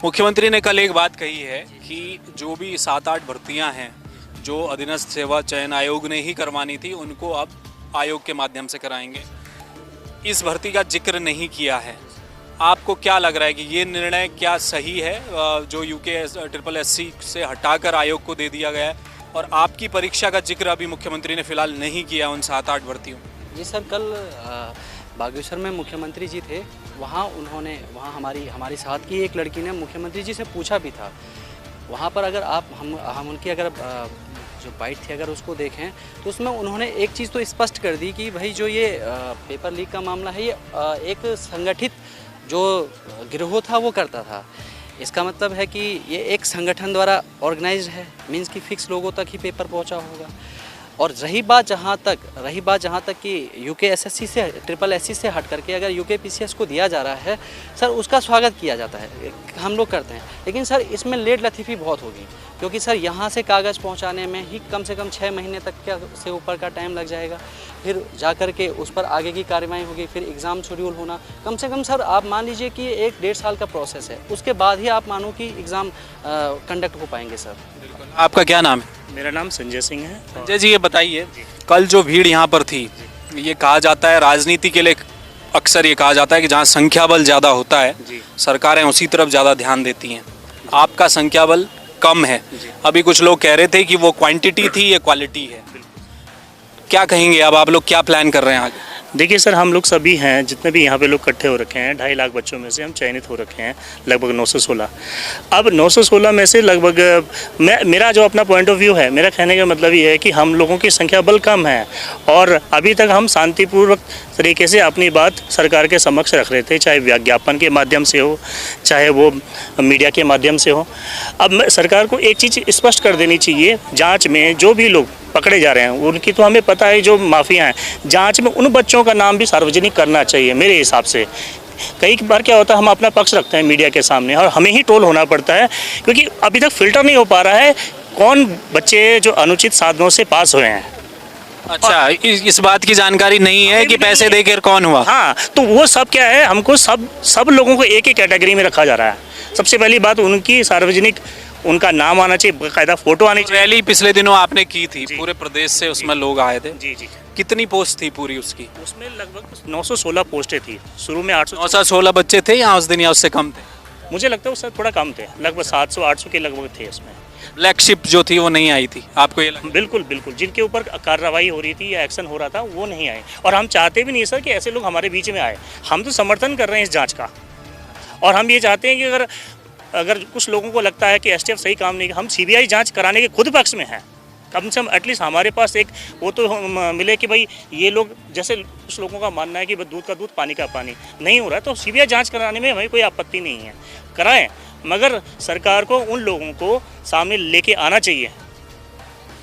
मुख्यमंत्री ने कल एक बात कही है कि जो भी 7-8 भर्तियां हैं जो अधीनस्थ सेवा चयन आयोग ने ही करवानी थी उनको अब आयोग के माध्यम से कराएंगे। इस भर्ती का जिक्र नहीं किया है। आपको क्या लग रहा है कि ये निर्णय क्या सही है जो यूके SSSC से हटाकर आयोग को दे दिया गया है, और आपकी परीक्षा का जिक्र अभी मुख्यमंत्री ने फिलहाल नहीं किया उन 7-8 भर्तियों? जी सर, कल बागेश्वर में मुख्यमंत्री जी थे, वहाँ हमारी साथ की एक लड़की ने मुख्यमंत्री जी से पूछा भी था। वहाँ पर अगर हम उनकी अगर जो बाइट थी अगर उसको देखें तो उसमें उन्होंने एक चीज़ तो स्पष्ट कर दी कि भाई जो ये पेपर लीक का मामला है ये एक संगठित जो गिरोह था वो करता था। इसका मतलब है कि ये एक संगठन द्वारा ऑर्गेनाइज्ड है, मीन्स कि फिक्स लोगों तक ही पेपर पहुंचा होगा। और रही बात जहाँ तक कि यूके SSC से SSSC से हट करके अगर यूके PCS को दिया जा रहा है सर, उसका स्वागत किया जाता है, हम लोग करते हैं। लेकिन सर इसमें लेट लतीफ़ी बहुत होगी, क्योंकि सर यहाँ से कागज़ पहुँचाने में ही कम से कम 6 महीने तक से ऊपर का टाइम लग जाएगा। फिर जा कर के उस पर आगे की कार्रवाई होगी, फिर एग्ज़ाम शेड्यूल होना, कम से कम सर आप मान लीजिए कि 1-1.5 साल का प्रोसेस है। उसके बाद ही आप मानो कि एग्ज़ाम कंडक्ट हो पाएंगे सर। बिल्कुल। आपका क्या नाम है? मेरा नाम संजय सिंह है। संजय जी, ये बताइए, कल जो भीड़ यहाँ पर थी, ये कहा जाता है राजनीति के लिए अक्सर ये कहा जाता है कि जहाँ संख्या बल ज़्यादा होता है सरकारें उसी तरफ ज़्यादा ध्यान देती हैं। आपका संख्या बल कम है। अभी कुछ लोग कह रहे थे कि वो क्वांटिटी थी, ये क्वालिटी है। क्या कहेंगे अब, आप लोग क्या प्लान कर रहे हैं आगे? देखिए सर, हम लोग सभी हैं, जितने भी यहाँ पे लोग इकट्ठे हो रखे हैं, 2.5 लाख बच्चों में से हम चयनित हो रखे हैं लगभग 916। अब 916 में से लगभग मेरा जो अपना पॉइंट ऑफ व्यू है, मेरा कहने का मतलब ये है कि हम लोगों की संख्या बल कम है और अभी तक हम शांतिपूर्वक तरीके से अपनी बात सरकार के समक्ष रख रहे थे, चाहे विज्ञापन के माध्यम से हो, चाहे वो मीडिया के माध्यम से हो। अब सरकार को एक चीज़ स्पष्ट कर देनी चाहिए, जाँच में जो भी लोग पकड़े जा रहे हैं उनकी तो हमें पता है, जो माफिया हैं, जांच में उन बच्चों का नाम भी सार्वजनिक करना चाहिए मेरे हिसाब से। कई बार क्या होता है, हम अपना पक्ष रखते हैं मीडिया के सामने और हमें ही ट्रोल होना पड़ता है, क्योंकि अभी तक फिल्टर नहीं हो पा रहा है कौन बच्चे जो अनुचित साधनों से पास हुए हैं। अच्छा, इस बात की जानकारी नहीं है कि पैसे देकर कौन हुआ? हाँ, तो वो सब क्या है, हमको सब लोगों को एक ही कैटेगरी में रखा जा रहा है। सबसे पहली बात, उनकी सार्वजनिक उनका नाम आना चाहिए, बाकायदा फोटो आनी चाहिए। रैली पिछले दिनों आपने की थी, पूरे प्रदेश से उसमें लोग आए थे। जी जी। कितनी पोस्ट थी पूरी उसकी? उसमें लगभग 916 पोस्टें थी। शुरू में 916 बच्चे थे या उस दिन या उससे कम थे? मुझे लगता है उससे थोड़ा कम थे, लगभग 700-800 के लगभग थे उसमें। ब्लैक शिप जो थी वो नहीं आई थी, आपको ये लगता? बिल्कुल बिल्कुल, जिनके ऊपर कार्रवाई हो रही थी या एक्शन हो रहा था वो नहीं आए, और हम चाहते भी नहीं सर कि ऐसे लोग हमारे बीच में आए। हम तो समर्थन कर रहे हैं इस जांच का, और हम ये चाहते हैं कि अगर कुछ लोगों को लगता है कि STF सही काम नहीं, हम CBI जांच कराने के खुद पक्ष में हैं। कम से कम एटलीस्ट हमारे पास एक वो तो मिले कि भाई ये लोग, जैसे कुछ लोगों का मानना है कि दूध का दूध पानी का पानी नहीं हो रहा है, तो CBI जांच कराने में हमें कोई आपत्ति नहीं है, कराएं, मगर सरकार को उन लोगों को सामने लेके आना चाहिए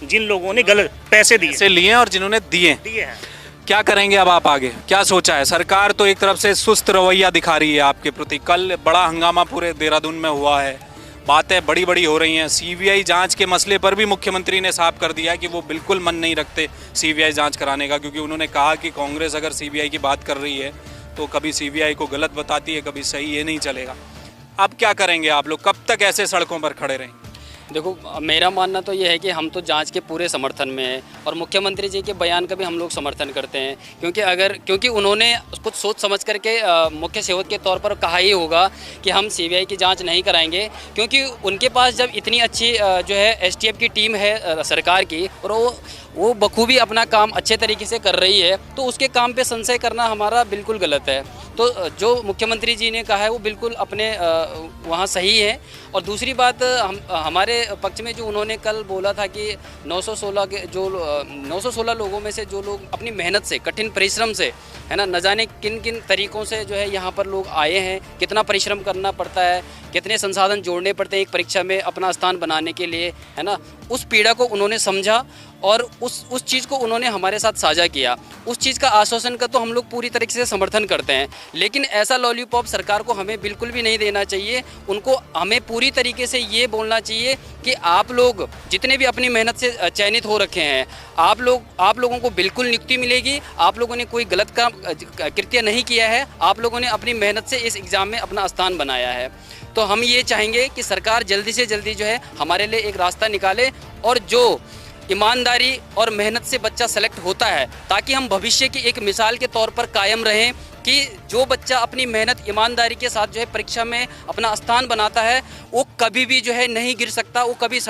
जिन लोगों ने गलत पैसे लिए और जिन्होंने दिए हैं। क्या करेंगे अब आप आगे, क्या सोचा है? सरकार तो एक तरफ से सुस्त रवैया दिखा रही है आपके प्रति। कल बड़ा हंगामा पूरे देहरादून में हुआ है, बातें बड़ी बड़ी हो रही हैं। CBI जांच के मसले पर भी मुख्यमंत्री ने साफ कर दिया कि वो बिल्कुल मन नहीं रखते CBI जांच कराने का, क्योंकि उन्होंने कहा कि कांग्रेस अगर CBI की बात कर रही है तो कभी CBI को गलत बताती है, कभी सही, ये नहीं चलेगा। अब क्या करेंगे आप लोग, कब तक ऐसे सड़कों पर खड़े रहेंगे? देखो, मेरा मानना तो ये है कि हम तो जांच के पूरे समर्थन में हैं और मुख्यमंत्री जी के बयान का भी हम लोग समर्थन करते हैं, क्योंकि उन्होंने कुछ सोच समझ करके मुख्य सेवक के तौर पर कहा ही होगा कि हम CBI की जांच नहीं कराएंगे, क्योंकि उनके पास जब इतनी अच्छी जो है STF की टीम है सरकार की, और वो बखूबी अपना काम अच्छे तरीके से कर रही है, तो उसके काम पे संशय करना हमारा बिल्कुल गलत है। तो जो मुख्यमंत्री जी ने कहा है वो बिल्कुल अपने वहाँ सही है। और दूसरी बात, हमारे पक्ष में जो उन्होंने कल बोला था कि 916 लोगों में से जो लोग अपनी मेहनत से, कठिन परिश्रम से, है ना, न जाने किन किन तरीक़ों से जो है यहाँ पर लोग आए हैं, कितना परिश्रम करना पड़ता है, कितने संसाधन जोड़ने पड़ते हैं एक परीक्षा में अपना स्थान बनाने के लिए, है ना, उस पीड़ा को उन्होंने समझा और उस चीज़ को उन्होंने हमारे साथ साझा किया। उस चीज़ का आश्वासन का तो हम लोग पूरी तरीके से समर्थन करते हैं, लेकिन ऐसा लॉलीपॉप सरकार को हमें बिल्कुल भी नहीं देना चाहिए। उनको हमें पूरी तरीके से ये बोलना चाहिए कि आप लोग जितने भी अपनी मेहनत से चयनित हो रखे हैं, आप लोगों को बिल्कुल नियुक्ति मिलेगी। आप लोगों ने कोई गलत काम कृत्य नहीं किया है, आप लोगों ने अपनी मेहनत से इस एग्ज़ाम में अपना स्थान बनाया है। तो हम ये चाहेंगे कि सरकार जल्दी से जल्दी जो है हमारे लिए एक रास्ता निकाले, और जो ईमानदारी और मेहनत से बच्चा सेलेक्ट होता है, ताकि हम भविष्य की एक मिसाल के तौर पर कायम रहें कि जो बच्चा अपनी मेहनत ईमानदारी के साथ जो है परीक्षा में अपना स्थान बनाता है, वो कभी भी जो है नहीं गिर सकता, वो कभी